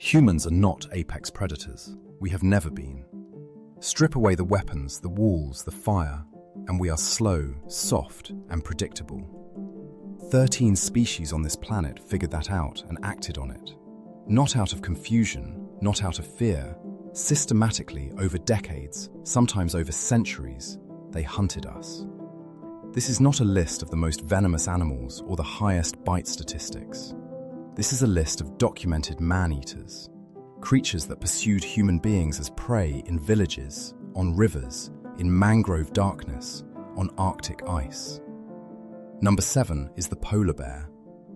Humans are not apex predators. We have never been. Strip away the weapons, the walls, the fire, and we are slow, soft, and predictable. 13 species on this planet figured that out and acted on it. Not out of confusion, not out of fear. Systematically, over decades, sometimes over centuries, they hunted us. This is not a list of the most venomous animals or the highest bite statistics. This is a list of documented man-eaters, creatures that pursued human beings as prey in villages, on rivers, in mangrove darkness, on Arctic ice. Number 7 is the polar bear,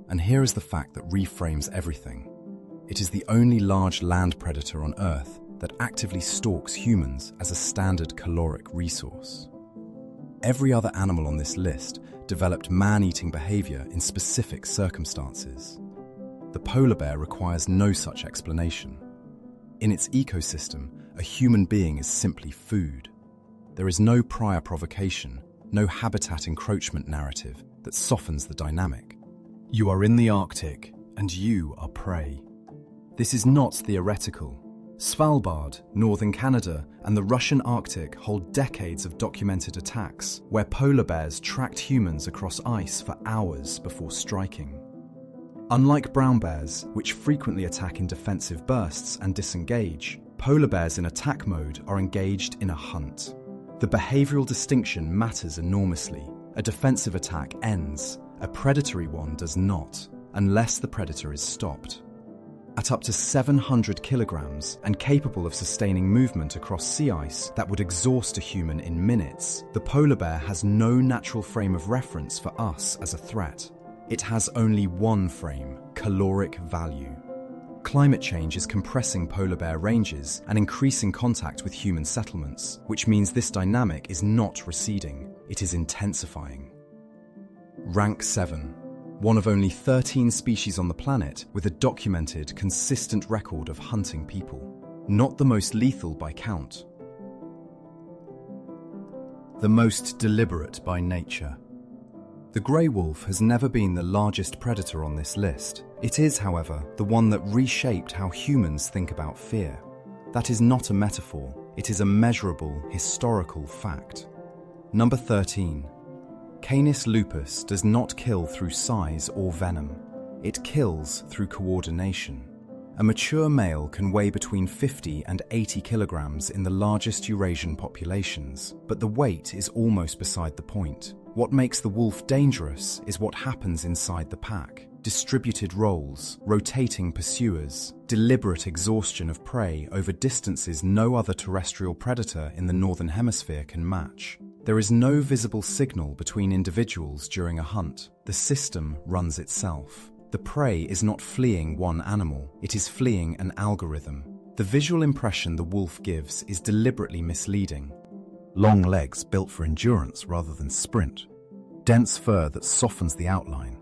and here is the fact that reframes everything. It is the only large land predator on Earth that actively stalks humans as a standard caloric resource. Every other animal on this list developed man-eating behavior in specific circumstances. The polar bear requires no such explanation. In its ecosystem, a human being is simply food. There is no prior provocation, no habitat encroachment narrative that softens the dynamic. You are in the Arctic, and you are prey. This is not theoretical. Svalbard, northern Canada, and the Russian Arctic hold decades of documented attacks where polar bears tracked humans across ice for hours before striking. Unlike brown bears, which frequently attack in defensive bursts and disengage, polar bears in attack mode are engaged in a hunt. The behavioral distinction matters enormously. A defensive attack ends, a predatory one does not, unless the predator is stopped. At up to 700 kilograms and capable of sustaining movement across sea ice that would exhaust a human in minutes, the polar bear has no natural frame of reference for us as a threat. It has only one frame, caloric value. Climate change is compressing polar bear ranges and increasing contact with human settlements, which means this dynamic is not receding, it is intensifying. Rank 7. One of only 13 species on the planet with a documented, consistent record of hunting people. Not the most lethal by count. The most deliberate by nature. The grey wolf has never been the largest predator on this list. It is, however, the one that reshaped how humans think about fear. That is not a metaphor, it is a measurable, historical fact. Number 13. Canis lupus does not kill through size or venom. It kills through coordination. A mature male can weigh between 50 and 80 kilograms in the largest Eurasian populations, but the weight is almost beside the point. What makes the wolf dangerous is what happens inside the pack. Distributed roles, rotating pursuers, deliberate exhaustion of prey over distances no other terrestrial predator in the Northern Hemisphere can match. There is no visible signal between individuals during a hunt. The system runs itself. The prey is not fleeing one animal, it is fleeing an algorithm. The visual impression the wolf gives is deliberately misleading. Long legs built for endurance rather than sprint. Dense fur that softens the outline.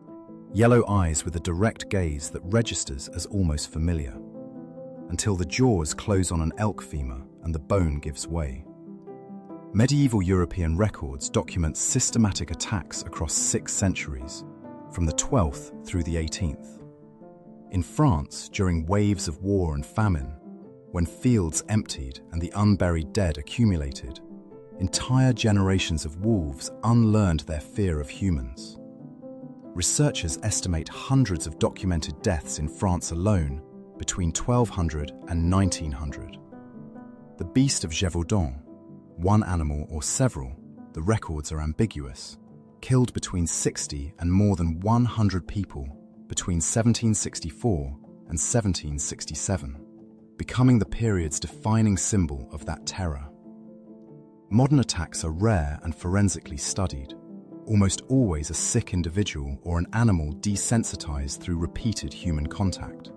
Yellow eyes with a direct gaze that registers as almost familiar. Until the jaws close on an elk femur and the bone gives way. Medieval European records document systematic attacks across 6 centuries, from the 12th through the 18th. In France, during waves of war and famine, when fields emptied and the unburied dead accumulated, entire generations of wolves unlearned their fear of humans. Researchers estimate hundreds of documented deaths in France alone between 1200 and 1900. The beast of Gévaudan, one animal or several, the records are ambiguous, killed between 60 and more than 100 people between 1764 and 1767, becoming the period's defining symbol of that terror. Modern attacks are rare and forensically studied, almost always a sick individual or an animal desensitized through repeated human contact.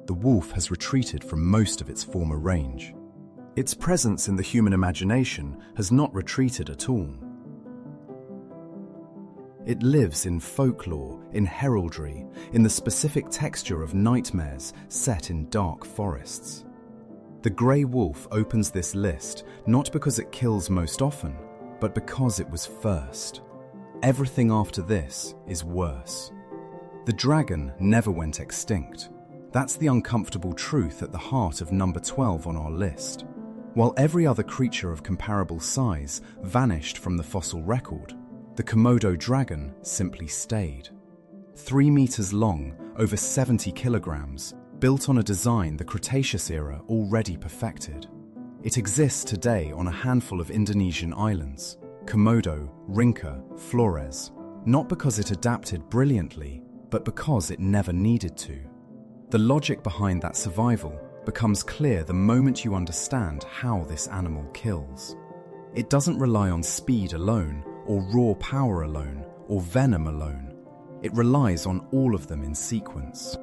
The wolf has retreated from most of its former range. Its presence in the human imagination has not retreated at all. It lives in folklore, in heraldry, in the specific texture of nightmares set in dark forests. The grey wolf opens this list not because it kills most often, but because it was first. Everything after this is worse. The dragon never went extinct. That's the uncomfortable truth at the heart of number 12 on our list. While every other creature of comparable size vanished from the fossil record, the Komodo dragon simply stayed. 3 meters long, over 70 kilograms, built on a design the Cretaceous era already perfected. It exists today on a handful of Indonesian islands, Komodo, Rinca, Flores, not because it adapted brilliantly, but because it never needed to. The logic behind that survival becomes clear the moment you understand how this animal kills. It doesn't rely on speed alone, or raw power alone, or venom alone. It relies on all of them in sequence.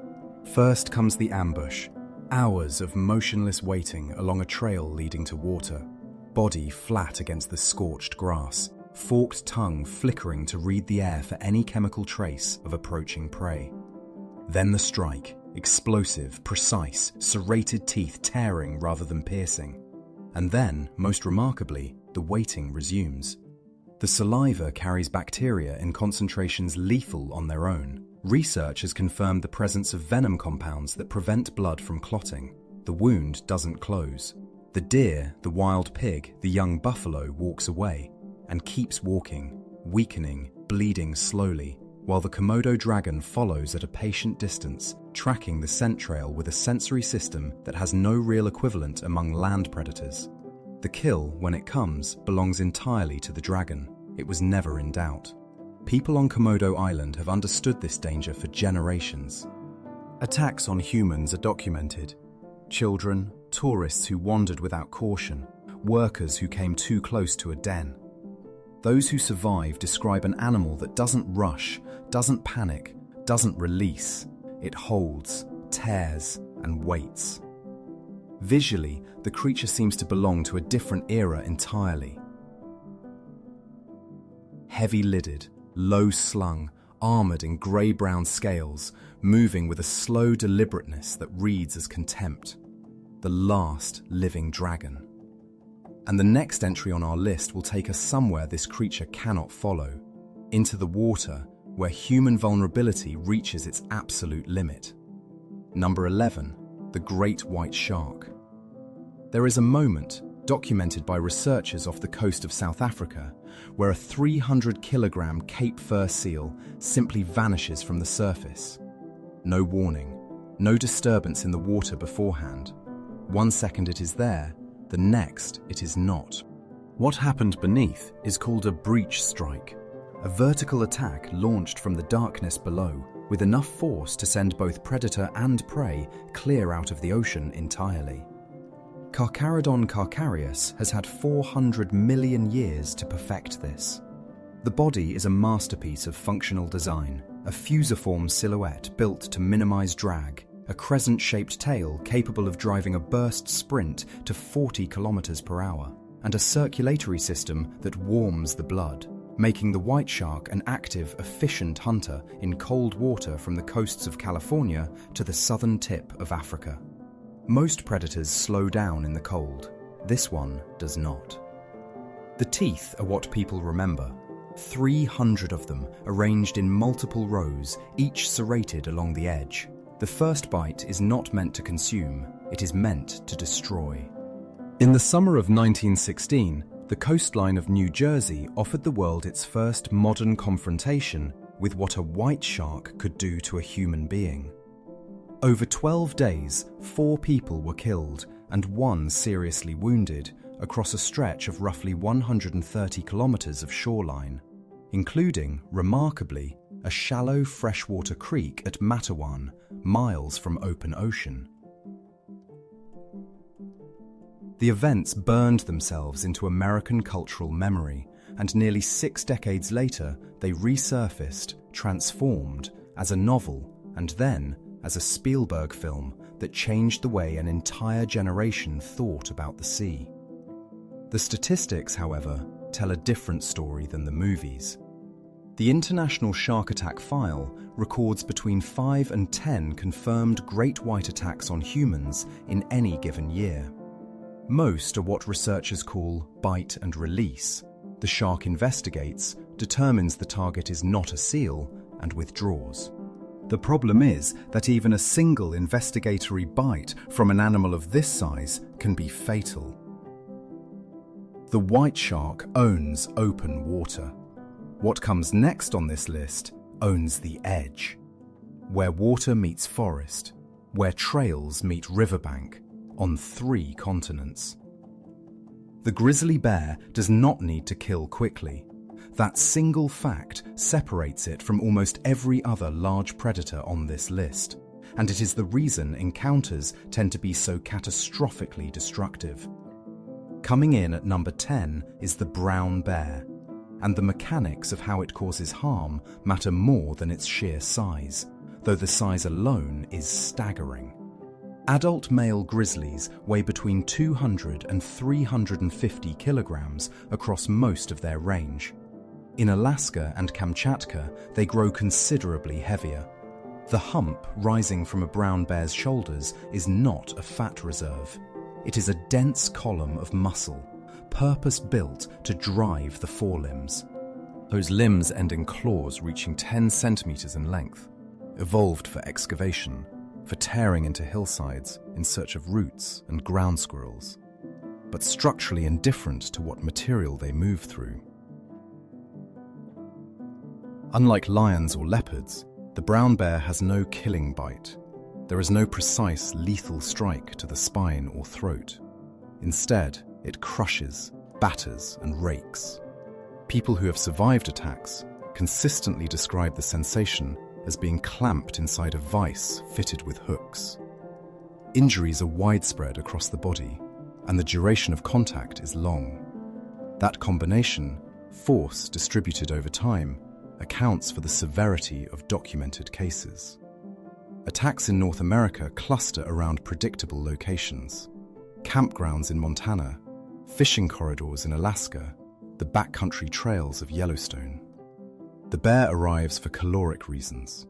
First comes the ambush, hours of motionless waiting along a trail leading to water, body flat against the scorched grass, forked tongue flickering to read the air for any chemical trace of approaching prey. Then the strike, explosive, precise, serrated teeth tearing rather than piercing. And then, most remarkably, the waiting resumes. The saliva carries bacteria in concentrations lethal on their own. Research has confirmed the presence of venom compounds that prevent blood from clotting. The wound doesn't close. The deer, the wild pig, the young buffalo walks away and keeps walking, weakening, bleeding slowly, while the Komodo dragon follows at a patient distance, tracking the scent trail with a sensory system that has no real equivalent among land predators. The kill, when it comes, belongs entirely to the dragon. It was never in doubt. People on Komodo Island have understood this danger for generations. Attacks on humans are documented. Children, tourists who wandered without caution, workers who came too close to a den. Those who survive describe an animal that doesn't rush, doesn't panic, doesn't release. It holds, tears, and waits. Visually, the creature seems to belong to a different era entirely. Heavy-lidded, low-slung, armoured in grey-brown scales, moving with a slow deliberateness that reads as contempt. The last living dragon. And the next entry on our list will take us somewhere this creature cannot follow, into the water where human vulnerability reaches its absolute limit. Number 11, the great white shark. There is a moment, documented by researchers off the coast of South Africa, where a 300-kilogram Cape fur seal simply vanishes from the surface. No warning, no disturbance in the water beforehand. 1 second it is there, the next it is not. What happened beneath is called a breach strike, a vertical attack launched from the darkness below, with enough force to send both predator and prey clear out of the ocean entirely. Carcharodon carcharius has had 400 million years to perfect this. The body is a masterpiece of functional design, a fusiform silhouette built to minimize drag, a crescent-shaped tail capable of driving a burst sprint to 40 kilometers per hour, and a circulatory system that warms the blood, making the white shark an active, efficient hunter in cold water from the coasts of California to the southern tip of Africa. Most predators slow down in the cold. This one does not. The teeth are what people remember. 300 of them arranged in multiple rows, each serrated along the edge. The first bite is not meant to consume, it is meant to destroy. In the summer of 1916, the coastline of New Jersey offered the world its first modern confrontation with what a white shark could do to a human being. Over 12 days, 4 people were killed and 1 seriously wounded across a stretch of roughly 130 kilometers of shoreline, including, remarkably, a shallow freshwater creek at Matawan, miles from open ocean. The events burned themselves into American cultural memory, and nearly 6 decades later, they resurfaced, transformed, as a novel, and then as a Spielberg film that changed the way an entire generation thought about the sea. The statistics, however, tell a different story than the movies. The International Shark Attack File records between 5 and 10 confirmed great white attacks on humans in any given year. Most are what researchers call bite and release. The shark investigates, determines the target is not a seal, and withdraws. The problem is that even a single investigatory bite from an animal of this size can be fatal. The white shark owns open water. What comes next on this list owns the edge, where water meets forest, where trails meet riverbank, on 3 continents. The grizzly bear does not need to kill quickly. That single fact separates it from almost every other large predator on this list, and it is the reason encounters tend to be so catastrophically destructive. Coming in at number 10 is the brown bear, and the mechanics of how it causes harm matter more than its sheer size, though the size alone is staggering. Adult male grizzlies weigh between 200 and 350 kilograms across most of their range. In Alaska and Kamchatka, they grow considerably heavier. The hump rising from a brown bear's shoulders is not a fat reserve. It is a dense column of muscle, purpose-built to drive the forelimbs. Those limbs end in claws reaching 10 centimeters in length, evolved for excavation, for tearing into hillsides in search of roots and ground squirrels, but structurally indifferent to what material they move through. Unlike lions or leopards, the brown bear has no killing bite. There is no precise, lethal strike to the spine or throat. Instead, it crushes, batters, and rakes. People who have survived attacks consistently describe the sensation as being clamped inside a vice fitted with hooks. Injuries are widespread across the body, and the duration of contact is long. That combination, force distributed over time, accounts for the severity of documented cases. Attacks in North America cluster around predictable locations: campgrounds in Montana, fishing corridors in Alaska, the backcountry trails of Yellowstone. The bear arrives for caloric reasons.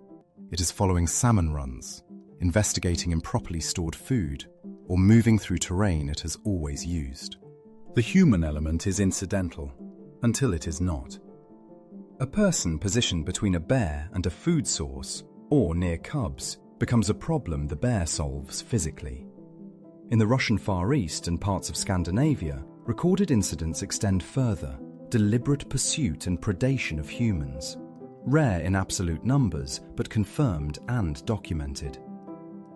It is following salmon runs, investigating improperly stored food, or moving through terrain it has always used. The human element is incidental, until it is not. A person positioned between a bear and a food source, or near cubs, becomes a problem the bear solves physically. In the Russian Far East and parts of Scandinavia, recorded incidents extend further: deliberate pursuit and predation of humans, rare in absolute numbers, but confirmed and documented.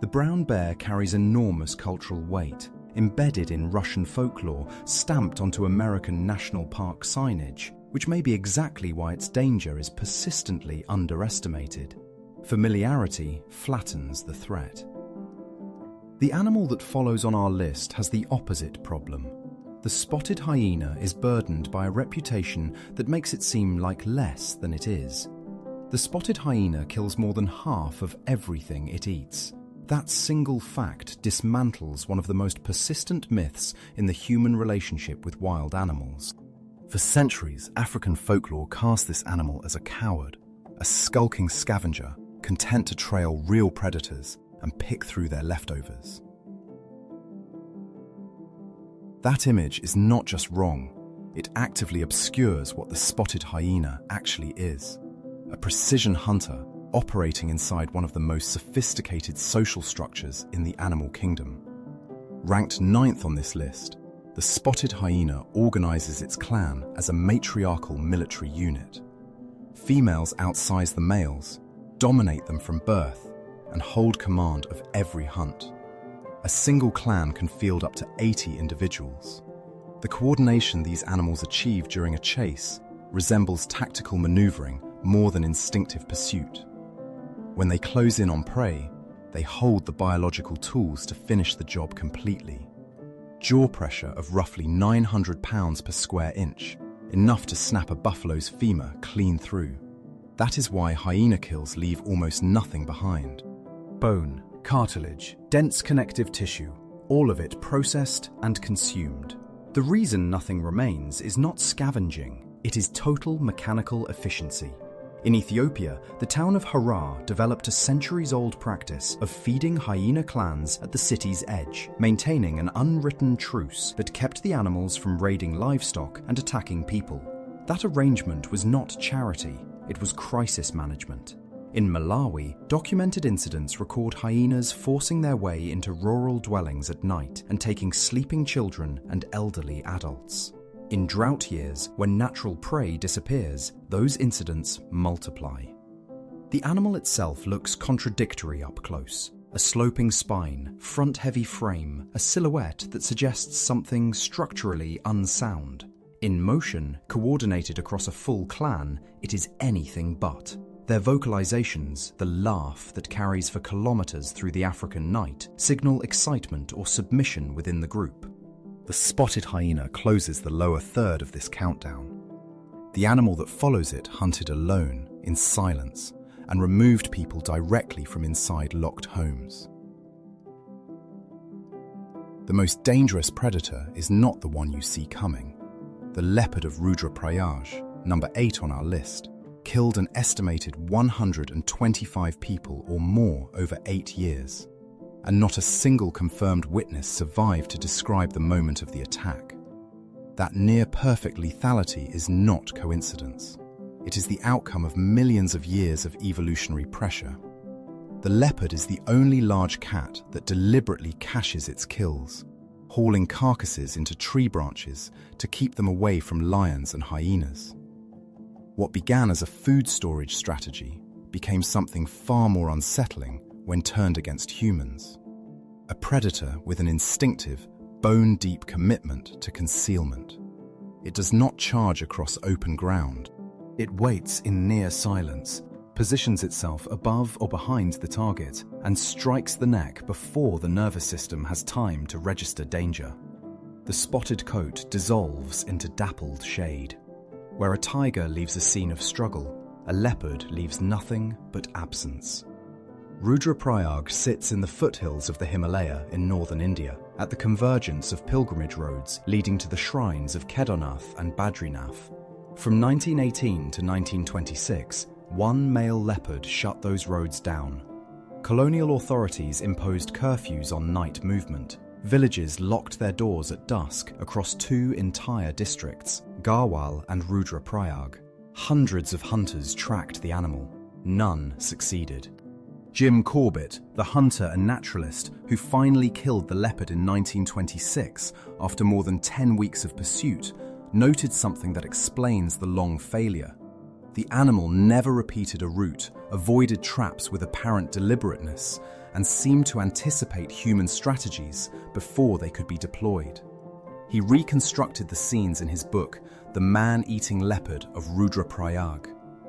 The brown bear carries enormous cultural weight, embedded in Russian folklore, stamped onto American national park signage, which may be exactly why its danger is persistently underestimated. Familiarity flattens the threat. The animal that follows on our list has the opposite problem. The spotted hyena is burdened by a reputation that makes it seem like less than it is. The spotted hyena kills more than half of everything it eats. That single fact dismantles one of the most persistent myths in the human relationship with wild animals. For centuries, African folklore cast this animal as a coward, a skulking scavenger, content to trail real predators and pick through their leftovers. That image is not just wrong, it actively obscures what the spotted hyena actually is: a precision hunter operating inside one of the most sophisticated social structures in the animal kingdom. Ranked 9th on this list, the spotted hyena organizes its clan as a matriarchal military unit. Females outsize the males, dominate them from birth, and hold command of every hunt. A single clan can field up to 80 individuals. The coordination these animals achieve during a chase resembles tactical maneuvering more than instinctive pursuit. When they close in on prey, they hold the biological tools to finish the job completely. Jaw pressure of roughly 900 pounds per square inch, enough to snap a buffalo's femur clean through. That is why hyena kills leave almost nothing behind. Bone, cartilage, dense connective tissue, all of it processed and consumed. The reason nothing remains is not scavenging, it is total mechanical efficiency. In Ethiopia, the town of Harar developed a centuries-old practice of feeding hyena clans at the city's edge, maintaining an unwritten truce that kept the animals from raiding livestock and attacking people. That arrangement was not charity, it was crisis management. In Malawi, documented incidents record hyenas forcing their way into rural dwellings at night and taking sleeping children and elderly adults. In drought years, when natural prey disappears, those incidents multiply. The animal itself looks contradictory up close. A sloping spine, front-heavy frame, a silhouette that suggests something structurally unsound. In motion, coordinated across a full clan, it is anything but. Their vocalizations, the laugh that carries for kilometers through the African night, signal excitement or submission within the group. The spotted hyena closes the lower third of this countdown. The animal that follows it hunted alone, in silence, and removed people directly from inside locked homes. The most dangerous predator is not the one you see coming. The Leopard of Rudraprayag, number 8 on our list, killed an estimated 125 people or more over 8 years, and not a single confirmed witness survived to describe the moment of the attack. That near-perfect lethality is not coincidence. It is the outcome of millions of years of evolutionary pressure. The leopard is the only large cat that deliberately caches its kills, hauling carcasses into tree branches to keep them away from lions and hyenas. What began as a food storage strategy became something far more unsettling when turned against humans. A predator with an instinctive, bone-deep commitment to concealment. It does not charge across open ground. It waits in near silence, positions itself above or behind the target, and strikes the neck before the nervous system has time to register danger. The spotted coat dissolves into dappled shade. Where a tiger leaves a scene of struggle, a leopard leaves nothing but absence. Rudraprayag sits in the foothills of the Himalaya in northern India, at the convergence of pilgrimage roads leading to the shrines of Kedarnath and Badrinath. From 1918 to 1926, one male leopard shut those roads down. Colonial authorities imposed curfews on night movement. Villages locked their doors at dusk across 2 entire districts, Garhwal and Rudraprayag. Hundreds of hunters tracked the animal. None succeeded. Jim Corbett, the hunter and naturalist who finally killed the leopard in 1926 after more than 10 weeks of pursuit, noted something that explains the long failure. The animal never repeated a route, avoided traps with apparent deliberateness, and seemed to anticipate human strategies before they could be deployed. He reconstructed the scenes in his book, The Man-Eating Leopard of Rudraprayag.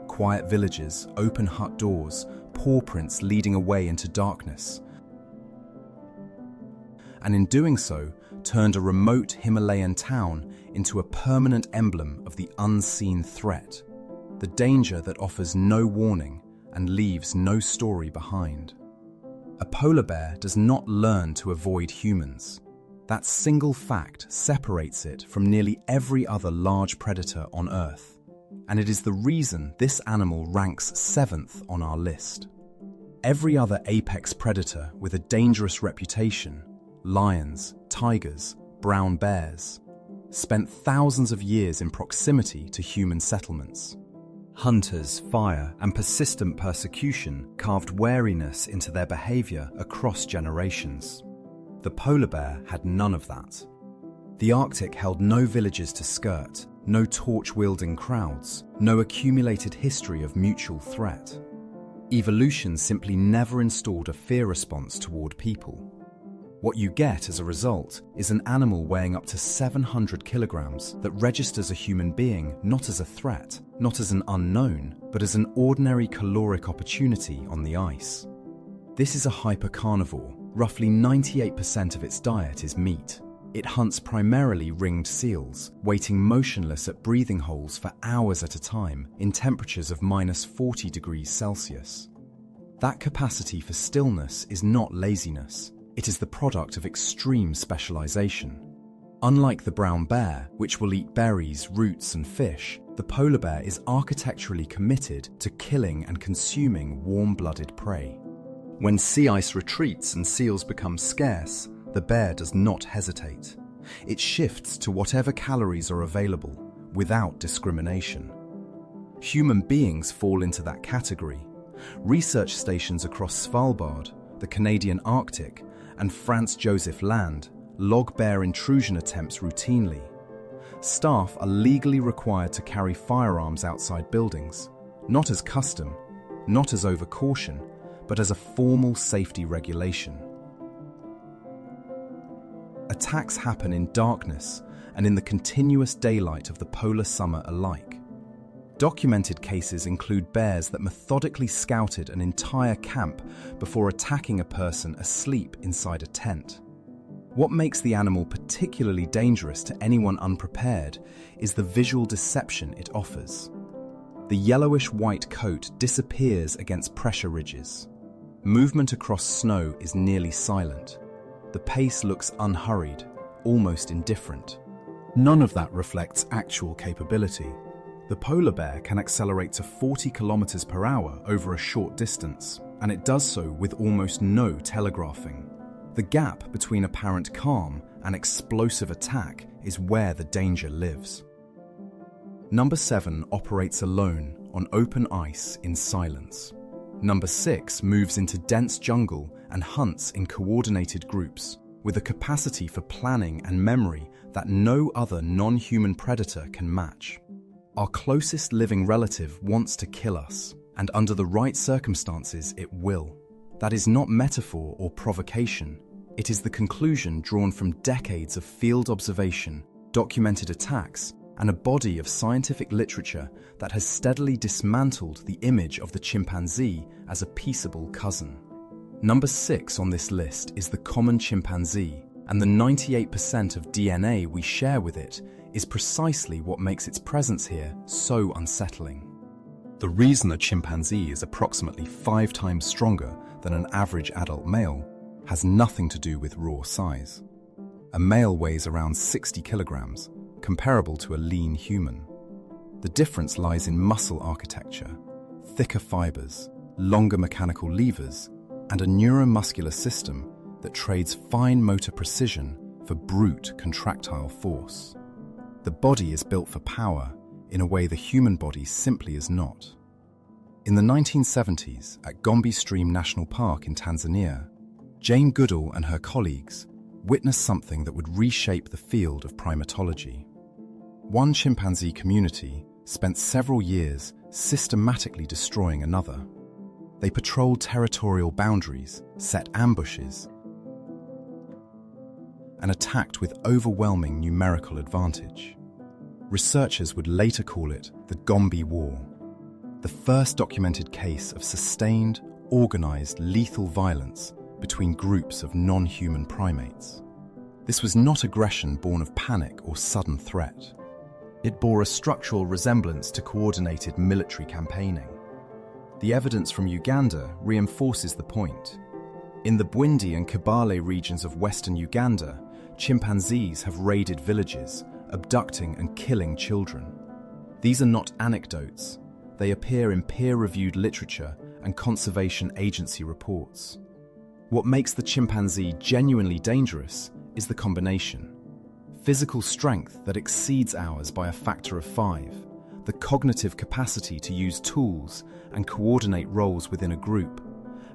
Quiet villages, open hut doors, paw prints leading away into darkness. And in doing so, turned a remote Himalayan town into a permanent emblem of the unseen threat, the danger that offers no warning and leaves no story behind. A polar bear does not learn to avoid humans. That single fact separates it from nearly every other large predator on Earth, and it is the reason this animal ranks 7th on our list. Every other apex predator with a dangerous reputation, lions, tigers, brown bears, spent thousands of years in proximity to human settlements. Hunters, fire, and persistent persecution carved wariness into their behavior across generations. The polar bear had none of that. The Arctic held no villages to skirt, no torch-wielding crowds, no accumulated history of mutual threat. Evolution simply never installed a fear response toward people. What you get as a result is an animal weighing up to 700 kilograms that registers a human being not as a threat, not as an unknown, but as an ordinary caloric opportunity on the ice. This is a hypercarnivore. Roughly 98% of its diet is meat. It hunts primarily ringed seals, waiting motionless at breathing holes for hours at a time in temperatures of -40 degrees Celsius. That capacity for stillness is not laziness. It is the product of extreme specialization. Unlike the brown bear, which will eat berries, roots, and fish, the polar bear is architecturally committed to killing and consuming warm-blooded prey. When sea ice retreats and seals become scarce, the bear does not hesitate. It shifts to whatever calories are available, without discrimination. Human beings fall into that category. Research stations across Svalbard, the Canadian Arctic, and Franz Josef Land log bear intrusion attempts routinely. Staff are legally required to carry firearms outside buildings, not as custom, not as over-caution, but as a formal safety regulation. Attacks happen in darkness and in the continuous daylight of the polar summer alike. Documented cases include bears that methodically scouted an entire camp before attacking a person asleep inside a tent. What makes the animal particularly dangerous to anyone unprepared is the visual deception it offers. The yellowish-white coat disappears against pressure ridges. Movement across snow is nearly silent. The pace looks unhurried, almost indifferent. None of that reflects actual capability. The polar bear can accelerate to 40 kilometers per hour over a short distance, and it does so with almost no telegraphing. The gap between apparent calm and explosive attack is where the danger lives. Number 7 operates alone on open ice in silence. Number 6 moves into dense jungle and hunts in coordinated groups, with a capacity for planning and memory that no other non-human predator can match. Our closest living relative wants to kill us, and under the right circumstances it will. That is not metaphor or provocation. It is the conclusion drawn from decades of field observation, documented attacks, and a body of scientific literature that has steadily dismantled the image of the chimpanzee as a peaceable cousin. Number 6 on this list is the common chimpanzee, and the 98% of DNA we share with it is precisely what makes its presence here so unsettling. The reason a chimpanzee is approximately 5 times stronger than an average adult male has nothing to do with raw size. A male weighs around 60 kilograms, comparable to a lean human. The difference lies in muscle architecture, thicker fibers, longer mechanical levers, and a neuromuscular system that trades fine motor precision for brute contractile force. The body is built for power in a way the human body simply is not. In the 1970s, at Gombe Stream National Park in Tanzania, Jane Goodall and her colleagues witnessed something that would reshape the field of primatology. One chimpanzee community spent several years systematically destroying another. They patrolled territorial boundaries, set ambushes, and attacked with overwhelming numerical advantage. Researchers would later call it the Gombe War, the first documented case of sustained, organized, lethal violence between groups of non-human primates. This was not aggression born of panic or sudden threat. It bore a structural resemblance to coordinated military campaigning. The evidence from Uganda reinforces the point. In the Bwindi and Kibale regions of western Uganda, chimpanzees have raided villages, abducting and killing children. These are not anecdotes. They appear in peer-reviewed literature and conservation agency reports. What makes the chimpanzee genuinely dangerous is the combination. Physical strength that exceeds ours by a factor of 5, the cognitive capacity to use tools and coordinate roles within a group,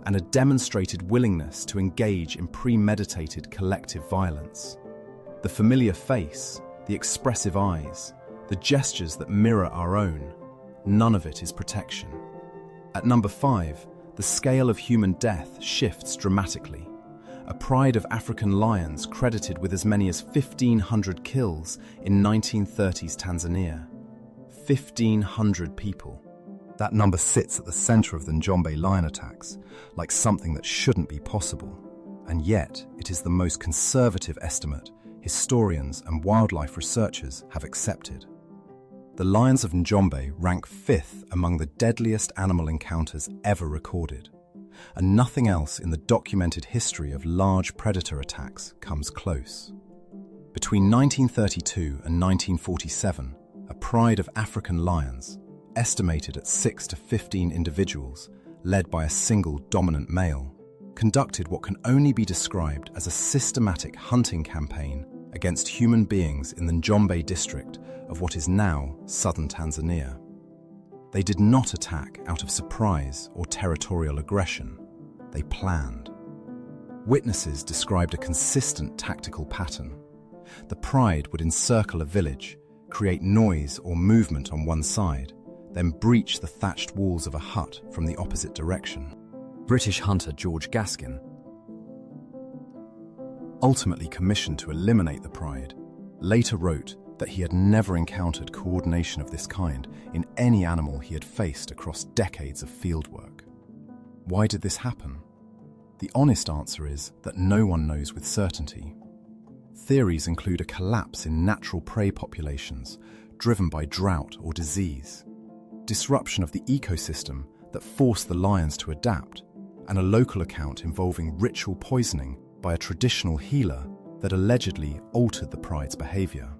and a demonstrated willingness to engage in premeditated collective violence. The familiar face, the expressive eyes, the gestures that mirror our own, none of it is protection. At number 5, the scale of human death shifts dramatically. A pride of African lions credited with as many as 1,500 kills in 1930s Tanzania. 1,500 people. That number sits at the center of the Njombe lion attacks, like something that shouldn't be possible. And yet, it is the most conservative estimate historians and wildlife researchers have accepted. The lions of Njombe rank 5th among the deadliest animal encounters ever recorded, and nothing else in the documented history of large predator attacks comes close. Between 1932 and 1947, a pride of African lions, estimated at 6 to 15 individuals, led by a single dominant male, conducted what can only be described as a systematic hunting campaign against human beings in the Njombe district of what is now southern Tanzania. They did not attack out of surprise or territorial aggression. They planned. Witnesses described a consistent tactical pattern. The pride would encircle a village, create noise or movement on one side, then breach the thatched walls of a hut from the opposite direction. British hunter George Gaskin, ultimately commissioned to eliminate the pride, later wrote that he had never encountered coordination of this kind in any animal he had faced across decades of fieldwork. Why did this happen? The honest answer is that no one knows with certainty. Theories include a collapse in natural prey populations driven by drought or disease, disruption of the ecosystem that forced the lions to adapt, and a local account involving ritual poisoning by a traditional healer that allegedly altered the pride's behavior.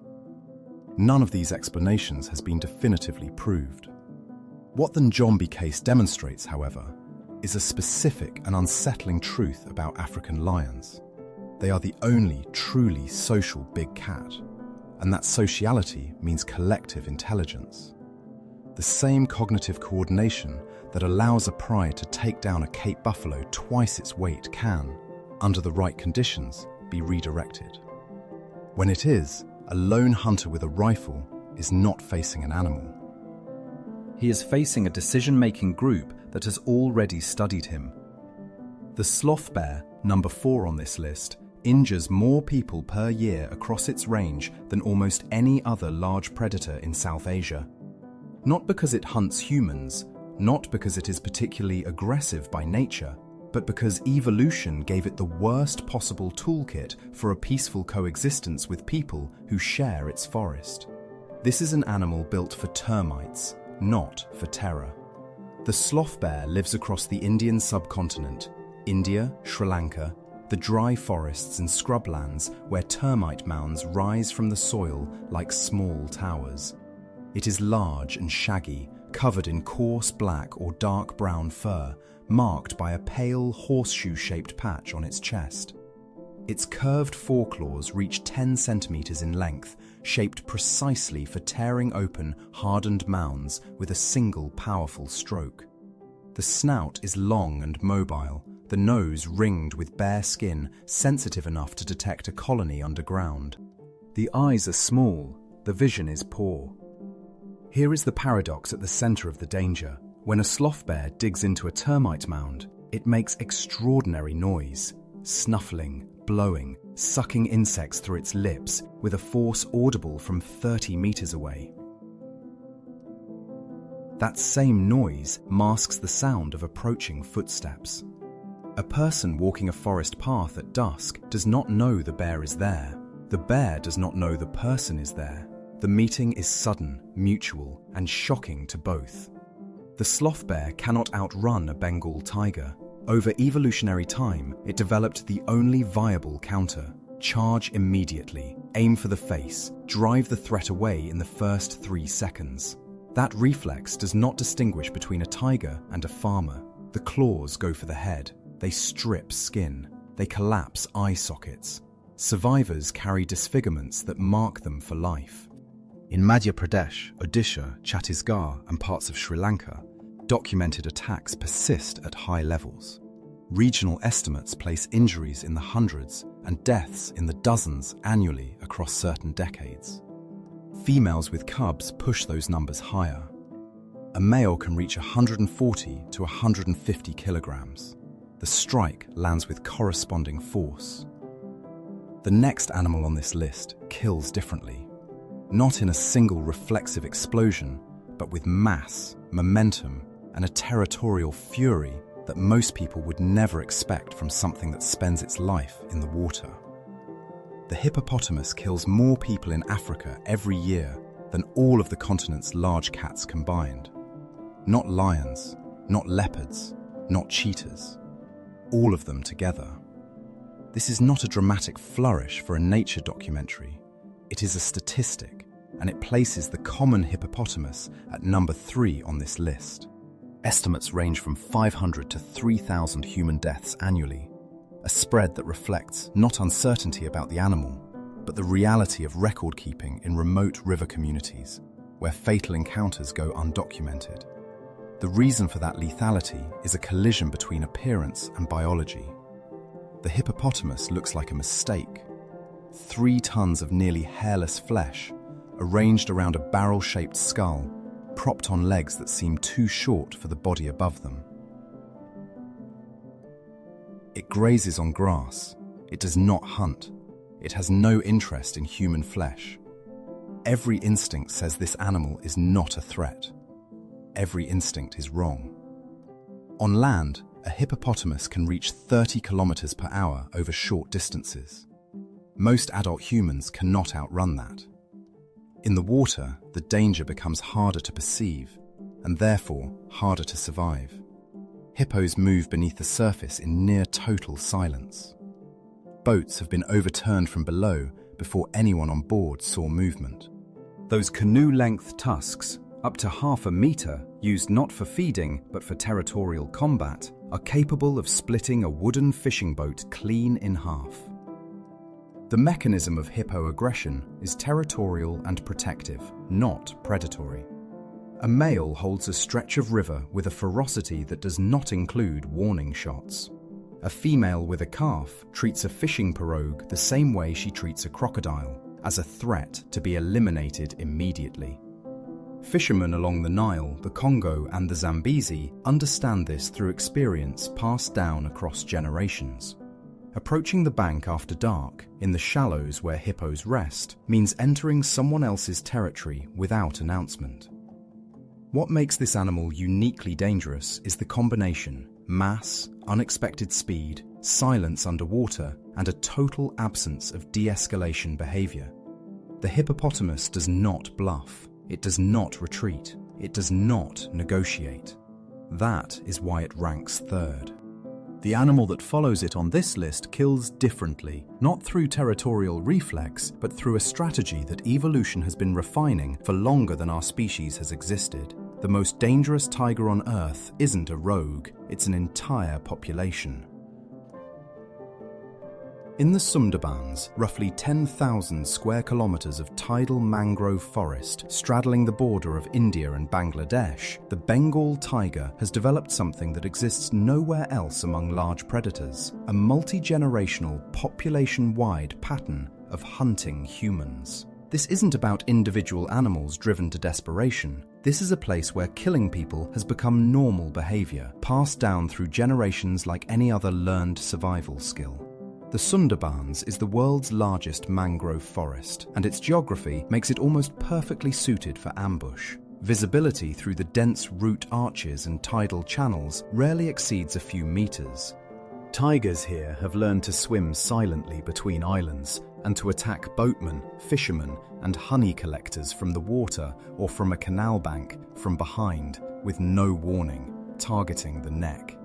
None of these explanations has been definitively proved. What the Njombe case demonstrates, however, is a specific and unsettling truth about African lions. They are the only truly social big cat, and that sociality means collective intelligence. The same cognitive coordination that allows a pride to take down a Cape buffalo twice its weight can, under the right conditions, be redirected. When it is, a lone hunter with a rifle is not facing an animal. he is facing a decision-making group that has already studied him. The sloth bear, number 4 on this list, injures more people per year across its range than almost any other large predator in South Asia. Not because it hunts humans, not because it is particularly aggressive by nature, but because evolution gave it the worst possible toolkit for a peaceful coexistence with people who share its forest. This is an animal built for termites, not for terror. The sloth bear lives across the Indian subcontinent, India, Sri Lanka, the dry forests and scrublands where termite mounds rise from the soil like small towers. It is large and shaggy, covered in coarse black or dark brown fur, marked by a pale horseshoe-shaped patch on its chest. Its curved foreclaws reach 10 centimeters in length, shaped precisely for tearing open hardened mounds with a single powerful stroke. The snout is long and mobile, the nose ringed with bare skin sensitive enough to detect a colony underground. The eyes are small, the vision is poor. Here is the paradox at the center of the danger. When a sloth bear digs into a termite mound, it makes extraordinary noise, snuffling, blowing, sucking insects through its lips with a force audible from 30 meters away. That same noise masks the sound of approaching footsteps. A person walking a forest path at dusk does not know the bear is there. The bear does not know the person is there. The meeting is sudden, mutual, and shocking to both. The sloth bear cannot outrun a Bengal tiger. Over evolutionary time, it developed the only viable counter: charge immediately, aim for the face, drive the threat away in the first 3 seconds. That reflex does not distinguish between a tiger and a farmer. The claws go for the head. They strip skin. They collapse eye sockets. Survivors carry disfigurements that mark them for life. In Madhya Pradesh, Odisha, Chhattisgarh, and parts of Sri Lanka, documented attacks persist at high levels. Regional estimates place injuries in the hundreds and deaths in the dozens annually across certain decades. Females with cubs push those numbers higher. A male can reach 140 to 150 kilograms. The strike lands with corresponding force. The next animal on this list kills differently. Not in a single reflexive explosion, but with mass, momentum, and a territorial fury that most people would never expect from something that spends its life in the water. The hippopotamus kills more people in Africa every year than all of the continent's large cats combined. Not lions, not leopards, not cheetahs. All of them together. This is not a dramatic flourish for a nature documentary. It is a statistic, and it places the common hippopotamus at number 3 on this list. Estimates range from 500 to 3,000 human deaths annually, a spread that reflects not uncertainty about the animal, but the reality of record-keeping in remote river communities, where fatal encounters go undocumented. The reason for that lethality is a collision between appearance and biology. The hippopotamus looks like a mistake. 3 tons of nearly hairless flesh, arranged around a barrel-shaped skull, propped on legs that seem too short for the body above them. It grazes on grass. It does not hunt. It has no interest in human flesh. Every instinct says this animal is not a threat. Every instinct is wrong. On land, a hippopotamus can reach 30 kilometers per hour over short distances. Most adult humans cannot outrun that. In the water, the danger becomes harder to perceive, and therefore harder to survive. Hippos move beneath the surface in near total silence. Boats have been overturned from below before anyone on board saw movement. Those canoe-length tusks, up to half a meter, used not for feeding but for territorial combat, are capable of splitting a wooden fishing boat clean in half. The mechanism of hippo aggression is territorial and protective, not predatory. A male holds a stretch of river with a ferocity that does not include warning shots. A female with a calf treats a fishing pirogue the same way she treats a crocodile, as a threat to be eliminated immediately. Fishermen along the Nile, the Congo, and the Zambezi understand this through experience passed down across generations. Approaching the bank after dark, in the shallows where hippos rest, means entering someone else's territory without announcement. What makes this animal uniquely dangerous is the combination: mass, unexpected speed, silence underwater, and a total absence of de-escalation behavior. The hippopotamus does not bluff. It does not retreat. It does not negotiate. That is why it ranks third. The animal that follows it on this list kills differently, not through territorial reflex, but through a strategy that evolution has been refining for longer than our species has existed. The most dangerous tiger on Earth isn't a rogue, it's an entire population. In the Sundarbans, roughly 10,000 square kilometers of tidal mangrove forest straddling the border of India and Bangladesh, the Bengal tiger has developed something that exists nowhere else among large predators: a multi-generational, population-wide pattern of hunting humans. This isn't about individual animals driven to desperation. This is a place where killing people has become normal behavior, passed down through generations like any other learned survival skill. The Sundarbans is the world's largest mangrove forest, and its geography makes it almost perfectly suited for ambush. Visibility through the dense root arches and tidal channels rarely exceeds a few meters. Tigers here have learned to swim silently between islands and to attack boatmen, fishermen, and honey collectors from the water or from a canal bank from behind with no warning, targeting the neck.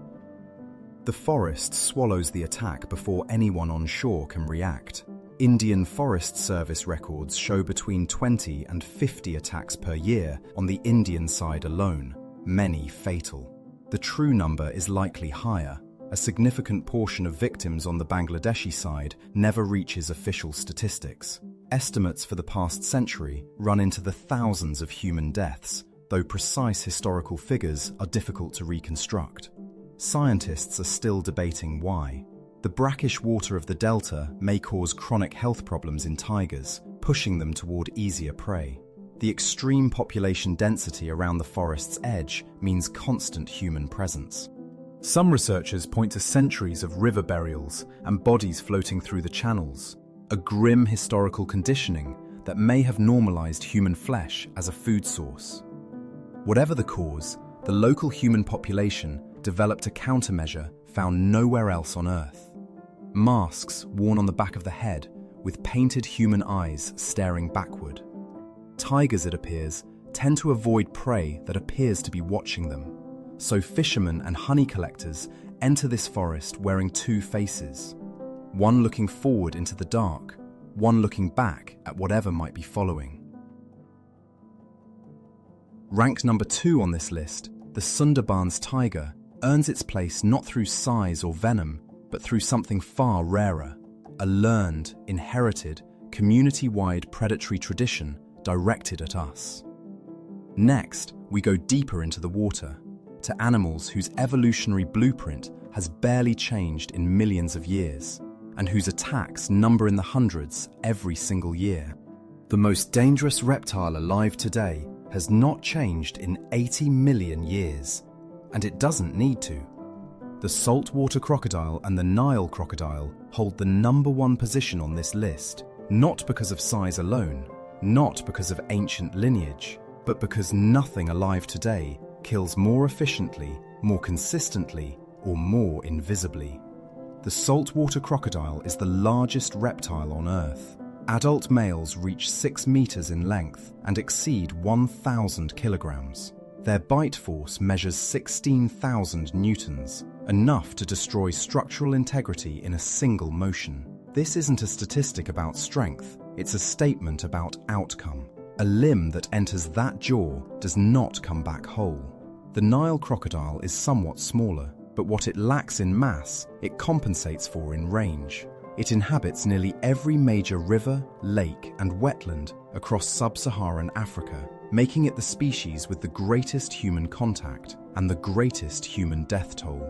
The forest swallows the attack before anyone on shore can react. Indian Forest Service records show between 20 and 50 attacks per year on the Indian side alone, many fatal. The true number is likely higher. A significant portion of victims on the Bangladeshi side never reaches official statistics. Estimates for the past century run into the thousands of human deaths, though precise historical figures are difficult to reconstruct. Scientists are still debating why. The brackish water of the delta may cause chronic health problems in tigers, pushing them toward easier prey. The extreme population density around the forest's edge means constant human presence. Some researchers point to centuries of river burials and bodies floating through the channels, a grim historical conditioning that may have normalized human flesh as a food source. Whatever the cause, the local human population developed a countermeasure found nowhere else on Earth. Masks worn on the back of the head with painted human eyes staring backward. Tigers, it appears, tend to avoid prey that appears to be watching them. So fishermen and honey collectors enter this forest wearing two faces, one looking forward into the dark, one looking back at whatever might be following. Ranked number 2 on this list, the Sundarbans tiger earns its place not through size or venom, but through something far rarer, a learned, inherited, community-wide predatory tradition directed at us. Next, we go deeper into the water. to animals whose evolutionary blueprint has barely changed in millions of years, and whose attacks number in the hundreds every single year. The most dangerous reptile alive today has not changed in 80 million years, and it doesn't need to. The saltwater crocodile and the Nile crocodile hold the #1 position on this list, not because of size alone, not because of ancient lineage, but because nothing alive today kills more efficiently, more consistently, or more invisibly. The saltwater crocodile is the largest reptile on Earth. Adult males reach 6 meters in length and exceed 1,000 kilograms. Their bite force measures 16,000 newtons, enough to destroy structural integrity in a single motion. This isn't a statistic about strength, it's a statement about outcome. A limb that enters that jaw does not come back whole. The Nile crocodile is somewhat smaller, but what it lacks in mass, it compensates for in range. It inhabits nearly every major river, lake, and wetland across sub-Saharan Africa, making it the species with the greatest human contact and the greatest human death toll.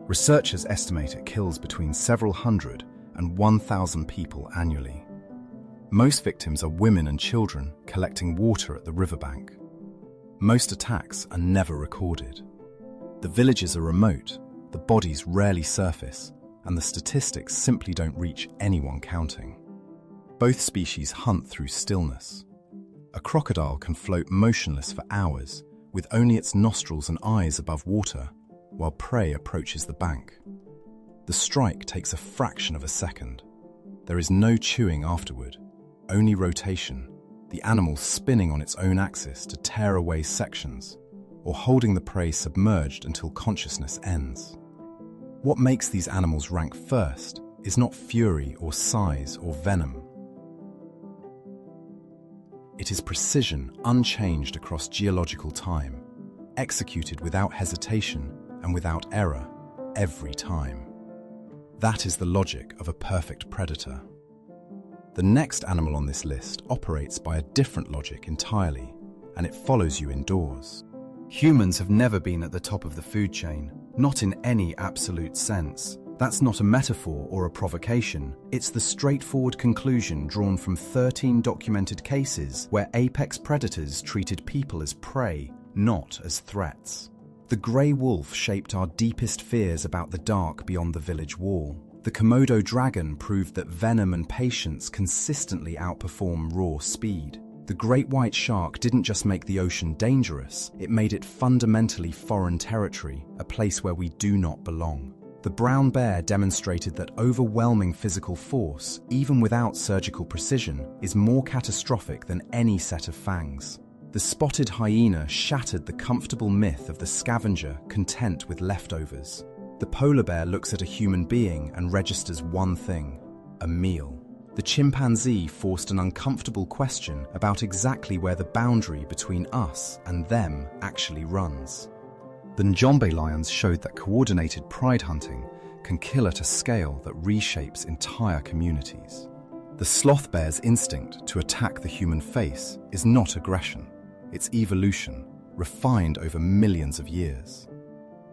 Researchers estimate it kills between several hundred and 1,000 people annually. Most victims are women and children collecting water at the riverbank. Most attacks are never recorded. The villages are remote, the bodies rarely surface, and the statistics simply don't reach anyone counting. Both species hunt through stillness. A crocodile can float motionless for hours, with only its nostrils and eyes above water, while prey approaches the bank. The strike takes a fraction of a second. There is no chewing afterward, only rotation, the animal spinning on its own axis to tear away sections, or holding the prey submerged until consciousness ends. What makes these animals rank first is not fury or size or venom. It is precision unchanged across geological time, executed without hesitation and without error every time. That is the logic of a perfect predator. The next animal on this list operates by a different logic entirely, and it follows you indoors. Humans have never been at the top of the food chain, not in any absolute sense. That's not a metaphor or a provocation. It's the straightforward conclusion drawn from 13 documented cases where apex predators treated people as prey, not as threats. The grey wolf shaped our deepest fears about the dark beyond the village wall. The Komodo dragon proved that venom and patience consistently outperform raw speed. The great white shark didn't just make the ocean dangerous, it made it fundamentally foreign territory, a place where we do not belong. The brown bear demonstrated that overwhelming physical force, even without surgical precision, is more catastrophic than any set of fangs. The spotted hyena shattered the comfortable myth of the scavenger content with leftovers. The polar bear looks at a human being and registers one thing: a meal. The chimpanzee forced an uncomfortable question about exactly where the boundary between us and them actually runs. The Njombe lions showed that coordinated pride hunting can kill at a scale that reshapes entire communities. The sloth bear's instinct to attack the human face is not aggression, it's evolution, refined over millions of years.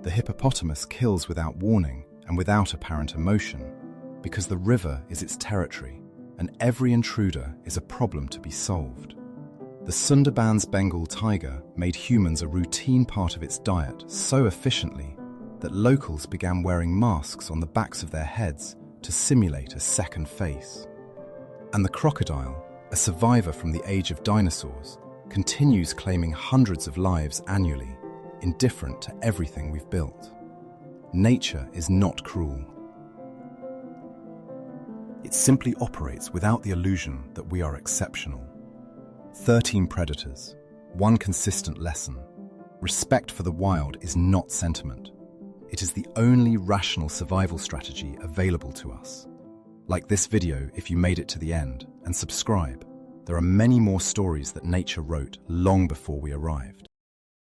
The hippopotamus kills without warning and without apparent emotion, because the river is its territory, and every intruder is a problem to be solved. The Sundarban's Bengal tiger made humans a routine part of its diet so efficiently that locals began wearing masks on the backs of their heads to simulate a second face. And the crocodile, a survivor from the age of dinosaurs, continues claiming hundreds of lives annually, indifferent to everything we've built. Nature is not cruel. It simply operates without the illusion that we are exceptional. 13 predators, one consistent lesson. Respect for the wild is not sentiment. It is the only rational survival strategy available to us. Like this video if you made it to the end, and subscribe. There are many more stories that nature wrote long before we arrived.